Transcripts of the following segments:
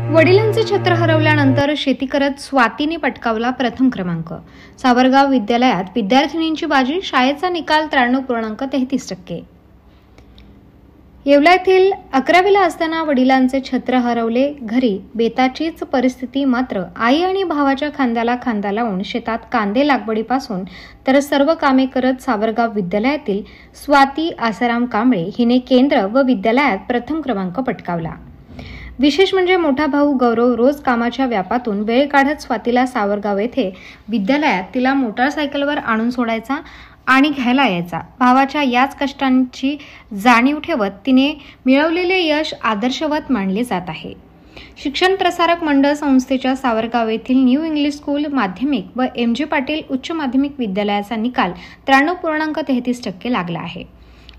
वडिलांचे छत्र हरवल्यानंतर शेती करत स्वातीने पटकावला प्रथम क्रमांक। सावरगाव विद्यालयात विद्यार्थिनींची बाजी, शाळेचा निकाल 93.33%। येवला येथील 11वीला असताना वडिलांचे छत्र हरवले। घरी बेताचीच परिस्थिती, मात्र आई आणि भावाच्या खांद्याला खांदा लावून शेतात कांदे लागवडीपासून तर सर्व कामे करत सावरगाव विद्यालयातील स्वाती आसाराम कांबळे हिने केंद्र व विद्यालयात प्रथम क्रमांक पटकावला। विशेष म्हणजे मोठा भाऊ गौरव रोज कामाच्या व्यापातून वेळ काढत स्वातीला सावरगाव येथे विद्यालयात तिला मोटारसायकलवर आणून सोडायचा आणि घ्यायला यायचा। भावाच्या याच कष्टांची जाणीव ठेवत तिने मिळवलेले यश आदर्शवत मानले जात आहे। शिक्षण प्रसारक मंडळ संस्थेच्या सावरगाव येथील न्यू इंग्लिश स्कूल माध्यमिक व MG पाटील उच्च माध्यमिक विद्यालयाचा निकाल 93.33% लागला आहे।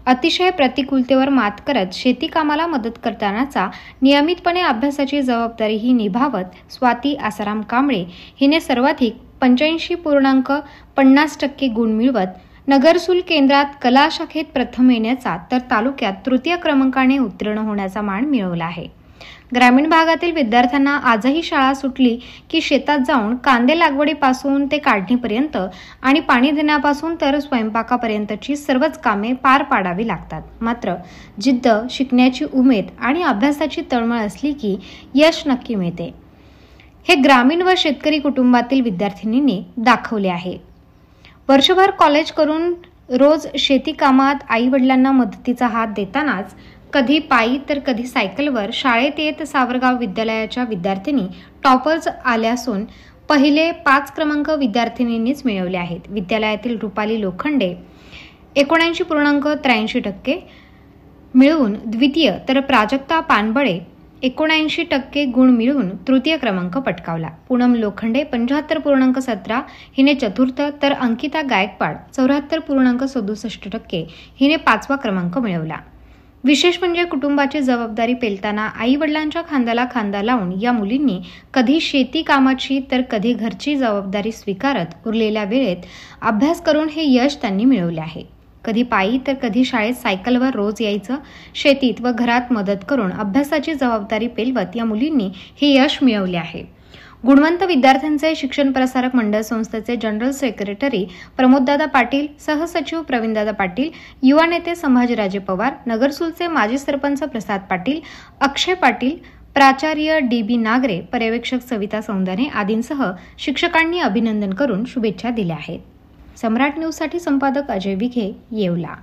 अतिशय प्रतिकूलतेवर मात करत शेती कामाला मदत करतानाचा नियमितपणे अभ्यासाची जबाबदारी ही निभावत स्वाती आसाराम कांबळे हिने सर्वाधिक 85.50% गुण मिळवत नगरसूल केंद्रात कला शाखेत प्रथम येण्याचा तर तालुक्यात तृतीय क्रमांकाने उत्तीर्ण होण्याचा मान मिळवला आहे। ग्रामीण भागातील विद्यार्थ्यांना आजही शाळा सुटली की शेतात जाऊन कांदे लागवडीपासून ते काढणीपर्यंत आणि पाणी देण्यापासून तर स्वयंपाकापर्यंतची सर्वच कामे पार पाडावी लागतात। मात्र जिद्द, शिकण्याची उमेद आणि अभ्यासाची तळमळ असली की यश नक्की मिळते, हे ग्रामीण व शेतकरी कुटुंबातील विद्यार्थिनींनी दाखवले आहे। वर्षभर कॉलेज करून रोज शेती कामात आई वडिलांना मदतीचा हात देतानाच कधी पायी तर कधी सायकलवर शाळेत येत सावरगाव विद्यालयाच्या विद्यार्थिनी टॉपर्स आल्या असून पहिले 5 क्रमांक विद्यार्थिनींनीच मिळवले आहेत। विद्यालयातील रुपाली लोखंडे 79.83% मिळवून द्वितीय तर प्राजक्ता पानबळे 79% गुण मिळवून तृतीय क्रमांक पटकावला। पूनम लोखंडे 75.17 हिने चतुर्थ तर अंकिता गायकवाड 74.67% हिने 5वा क्रमांक मिळवला। विशेष म्हणजे कुटुंबाची जबाबदारी पेलताना आई वडिलांच्या खांद्याला खांदा लावून या मुलींनी कधी शेती कामाची तर कधी घरची जबाबदारी स्वीकारत उरलेल्या वेळेत अभ्यास करून हे यश त्यांनी मिळवले आहे। कधी पायी तर कधी शाळेत सायकलवर रोज यायचं। शेतीत व घरात मदत करून अभ्यासाची जबाबदारी पेलवत या मुलींनी हे यश मिळवले आहे। गुणवंत विद्यार्थ्यांचे शिक्षण प्रसारक मंडळ संस्थेचे जनरल सेक्रेटरी प्रमोददादा पाटील, सहसचिव प्रवीणदादा पाटील, युवा नेते संभाजीराजे पवार, नगरसूलचे माजी सरपंच प्रसाद पाटील, अक्षय पाटील, प्राचार्य DB नागरे, पर्यवेक्षक सविता सौंदाने आदींसह शिक्षकांनी अभिनंदन करून शुभेच्छा दिल्या आहेत। सम्राट न्यूजसाठी संपादक अजय विखे, येवला।